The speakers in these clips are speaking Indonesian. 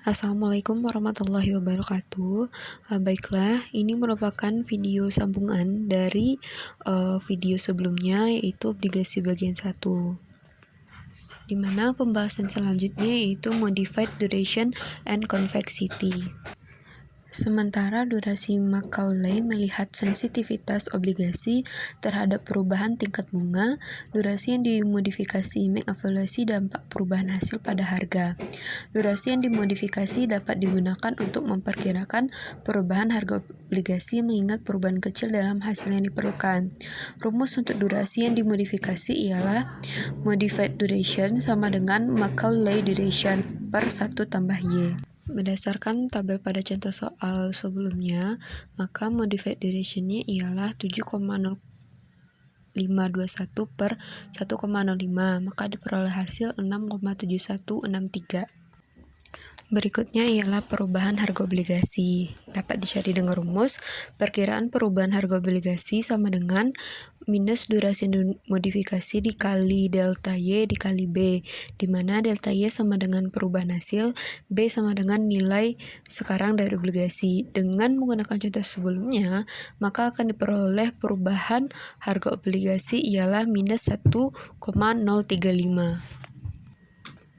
Assalamualaikum warahmatullahi wabarakatuh. Baiklah, ini merupakan video sambungan dari video sebelumnya, yaitu obligasi bagian 1, di mana pembahasan selanjutnya yaitu modified duration and convexity. Sementara durasi Macaulay melihat sensitivitas obligasi terhadap perubahan tingkat bunga, durasi yang dimodifikasi mengevaluasi dampak perubahan hasil pada harga. Durasi yang dimodifikasi dapat digunakan untuk memperkirakan perubahan harga obligasi mengingat perubahan kecil dalam hasil yang diperlukan. Rumus untuk durasi yang dimodifikasi ialah modified duration sama dengan Macaulay duration per 1 tambah Y. Berdasarkan tabel pada contoh soal sebelumnya, maka modified duration-nya ialah 7,0521 per 1,05, maka diperoleh hasil 6,7163. Berikutnya ialah perubahan harga obligasi. Dapat dicari dengan rumus, perkiraan perubahan harga obligasi sama dengan minus durasi modifikasi dikali delta Y dikali B, di mana delta Y sama dengan perubahan hasil, B sama dengan nilai sekarang dari obligasi. Dengan menggunakan contoh sebelumnya, maka akan diperoleh perubahan harga obligasi ialah minus 1,035.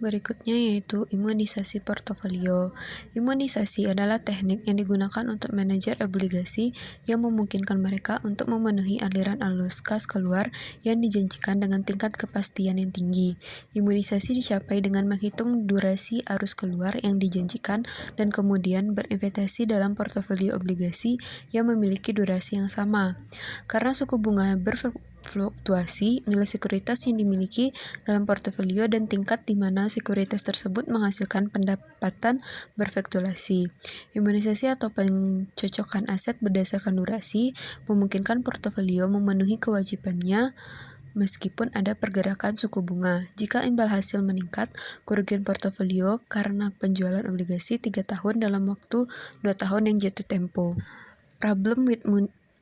Berikutnya yaitu imunisasi portofolio. Imunisasi adalah teknik yang digunakan untuk manajer obligasi yang memungkinkan mereka untuk memenuhi aliran arus kas keluar yang dijanjikan dengan tingkat kepastian yang tinggi. Imunisasi dicapai dengan menghitung durasi arus keluar yang dijanjikan dan kemudian berinvestasi dalam portofolio obligasi yang memiliki durasi yang sama. Karena suku bunga berfluktuasi, nilai sekuritas yang dimiliki dalam portofolio dan tingkat di mana sekuritas tersebut menghasilkan pendapatan berfluktuasi. Imunisasi atau pencocokan aset berdasarkan durasi memungkinkan portofolio memenuhi kewajibannya meskipun ada pergerakan suku bunga. Jika imbal hasil meningkat, kerugian portofolio karena penjualan obligasi 3 tahun dalam waktu 2 tahun yang jatuh tempo. Problem with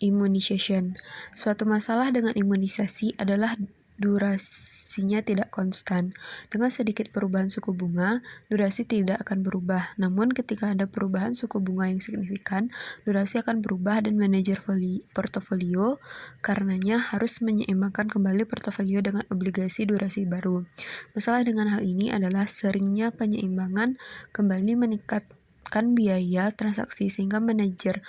immunization. Suatu masalah dengan imunisasi adalah durasinya tidak konstan. Dengan sedikit perubahan suku bunga, durasi tidak akan berubah. Namun ketika ada perubahan suku bunga yang signifikan, durasi akan berubah dan manajer portofolio karenanya harus menyeimbangkan kembali portofolio dengan obligasi durasi baru. Masalah dengan hal ini adalah seringnya penyeimbangan kembali meningkatkan biaya transaksi sehingga manajer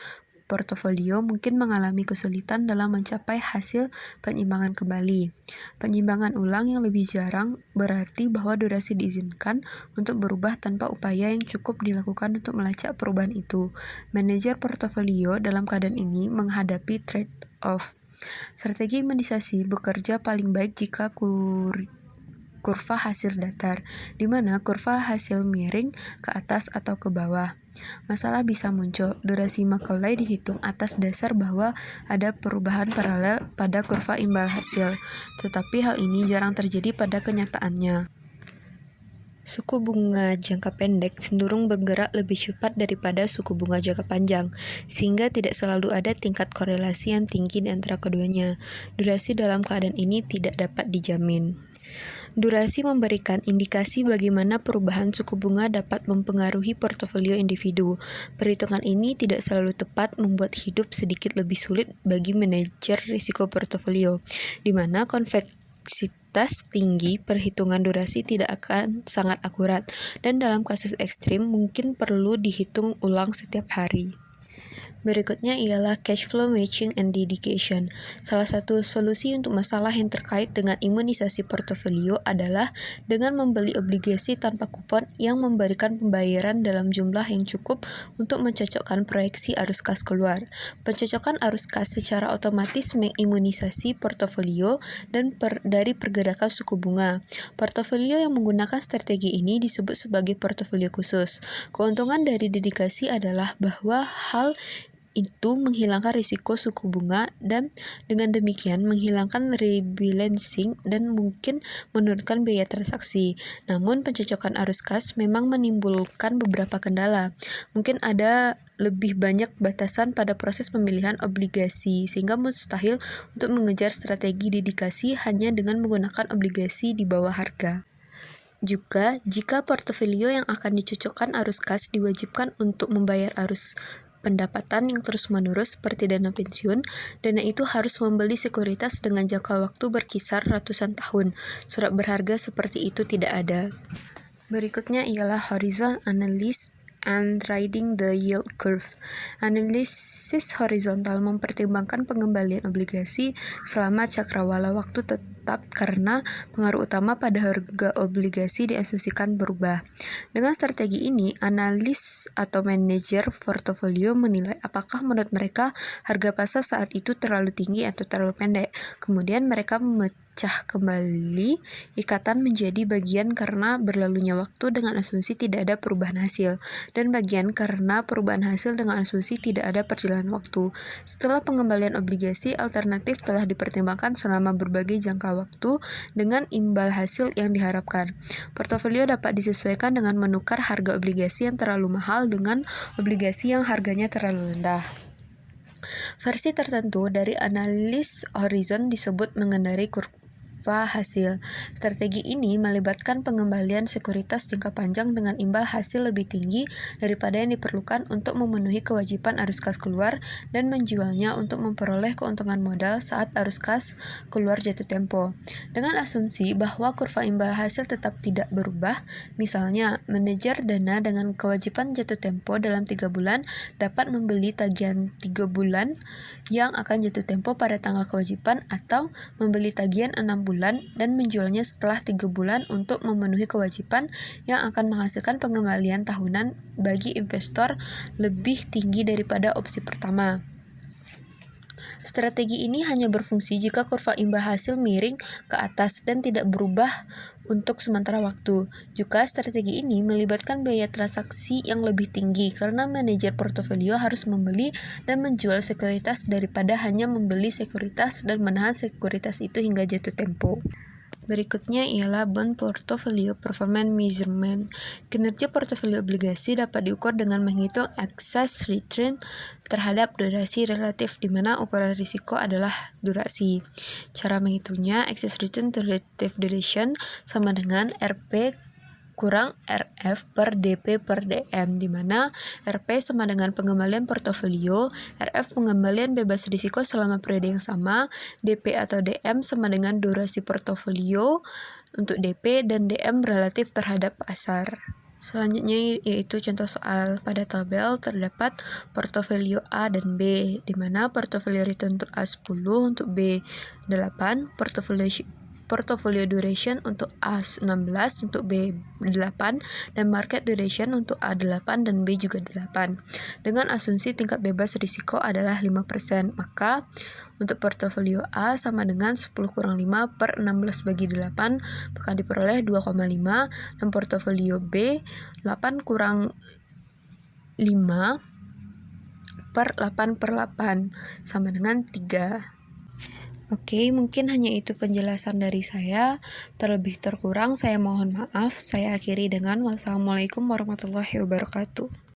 portofolio mungkin mengalami kesulitan dalam mencapai hasil penyeimbangan kembali. Penyeimbangan ulang yang lebih jarang berarti bahwa durasi diizinkan untuk berubah tanpa upaya yang cukup dilakukan untuk melacak perubahan itu. Manajer portofolio dalam keadaan ini menghadapi trade-off. Strategi imunisasi bekerja paling baik jika kurva hasil datar, di mana kurva hasil miring ke atas atau ke bawah. Masalah bisa muncul. Durasi Macaulay dihitung atas dasar bahwa ada perubahan paralel pada kurva imbal hasil, tetapi hal ini jarang terjadi pada kenyataannya. Suku bunga jangka pendek cenderung bergerak lebih cepat daripada suku bunga jangka panjang, sehingga tidak selalu ada tingkat korelasi yang tinggi di antara keduanya. Durasi dalam keadaan ini tidak dapat dijamin. Durasi memberikan indikasi bagaimana perubahan suku bunga dapat mempengaruhi portofolio individu. Perhitungan ini tidak selalu tepat, membuat hidup sedikit lebih sulit bagi manajer risiko portofolio, di mana konveksitas tinggi perhitungan durasi tidak akan sangat akurat, dan dalam kasus ekstrim mungkin perlu dihitung ulang setiap hari. Berikutnya ialah cash flow matching and dedication. Salah satu solusi untuk masalah yang terkait dengan imunisasi portofolio adalah dengan membeli obligasi tanpa kupon yang memberikan pembayaran dalam jumlah yang cukup untuk mencocokkan proyeksi arus kas keluar. Pencocokan arus kas secara otomatis mengimunisasi portofolio dan dari pergerakan suku bunga. Portofolio yang menggunakan strategi ini disebut sebagai portofolio khusus. Keuntungan dari dedikasi adalah bahwa hal itu menghilangkan risiko suku bunga dan dengan demikian menghilangkan rebalancing dan mungkin menurunkan biaya transaksi. Namun pencocokan arus kas memang menimbulkan beberapa kendala. Mungkin ada lebih banyak batasan pada proses pemilihan obligasi sehingga mustahil untuk mengejar strategi dedikasi hanya dengan menggunakan obligasi di bawah harga. Juga, jika portofolio yang akan dicocokkan arus kas diwajibkan untuk membayar arus pendapatan yang terus-menerus seperti dana pensiun, dana itu harus membeli sekuritas dengan jangka waktu berkisar ratusan tahun. Surat berharga seperti itu tidak ada. Berikutnya ialah horizon analysis and riding the yield curve. Analisis horizontal mempertimbangkan pengembalian obligasi selama cakrawala waktu tetap karena pengaruh utama pada harga obligasi diasumsikan berubah. Dengan strategi ini, analis atau manajer portofolio menilai apakah menurut mereka harga pasar saat itu terlalu tinggi atau terlalu pendek. Kemudian mereka memecah kembali ikatan menjadi bagian karena berlalunya waktu dengan asumsi tidak ada perubahan hasil, dan bagian karena perubahan hasil dengan asumsi tidak ada perjalanan waktu. Setelah pengembalian obligasi, alternatif telah dipertimbangkan selama berbagai jangka waktu dengan imbal hasil yang diharapkan. Portofolio dapat disesuaikan dengan menukar harga obligasi yang terlalu mahal dengan obligasi yang harganya terlalu rendah. Versi tertentu dari analis horizon disebut mengendarai kurva hasil. Strategi ini melibatkan pengembalian sekuritas jangka panjang dengan imbal hasil lebih tinggi daripada yang diperlukan untuk memenuhi kewajiban arus kas keluar dan menjualnya untuk memperoleh keuntungan modal saat arus kas keluar jatuh tempo. Dengan asumsi bahwa kurva imbal hasil tetap tidak berubah, misalnya manajer dana dengan kewajiban jatuh tempo dalam 3 bulan dapat membeli tagihan 3 bulan yang akan jatuh tempo pada tanggal kewajiban, atau membeli tagihan 6 bulan dan menjualnya setelah 3 bulan untuk memenuhi kewajiban yang akan menghasilkan pengembalian tahunan bagi investor lebih tinggi daripada opsi pertama. Strategi ini hanya berfungsi jika kurva imbal hasil miring ke atas dan tidak berubah untuk sementara waktu. Juga strategi ini melibatkan biaya transaksi yang lebih tinggi karena manajer portofolio harus membeli dan menjual sekuritas daripada hanya membeli sekuritas dan menahan sekuritas itu hingga jatuh tempo. Berikutnya ialah bond portfolio performance measurement. Kinerja portofolio obligasi dapat diukur dengan menghitung excess return terhadap durasi relatif, di mana ukuran risiko adalah durasi. Cara menghitungnya, excess return to relative duration sama dengan RP kurang RF per DP per DM, di mana RP sama dengan pengembalian portofolio, RF pengembalian bebas risiko selama periode yang sama, DP atau DM sama dengan durasi portofolio untuk DP, dan DM relatif terhadap pasar. Selanjutnya yaitu contoh soal. Pada tabel terdapat portofolio A dan B, di mana portofolio return untuk A 10, untuk B 8, portfolio duration untuk A16, untuk B8, dan market duration untuk A8 dan B juga 8. Dengan asumsi tingkat bebas risiko adalah 5%, maka untuk portofolio A sama dengan 10 kurang 5 per 16 bagi 8, maka diperoleh 2,5, dan portofolio B 8 kurang 5 per 8 per 8 sama dengan 3. Oke, mungkin hanya itu penjelasan dari saya. Terlebih terkurang saya mohon maaf. Saya akhiri dengan wassalamualaikum warahmatullahi wabarakatuh.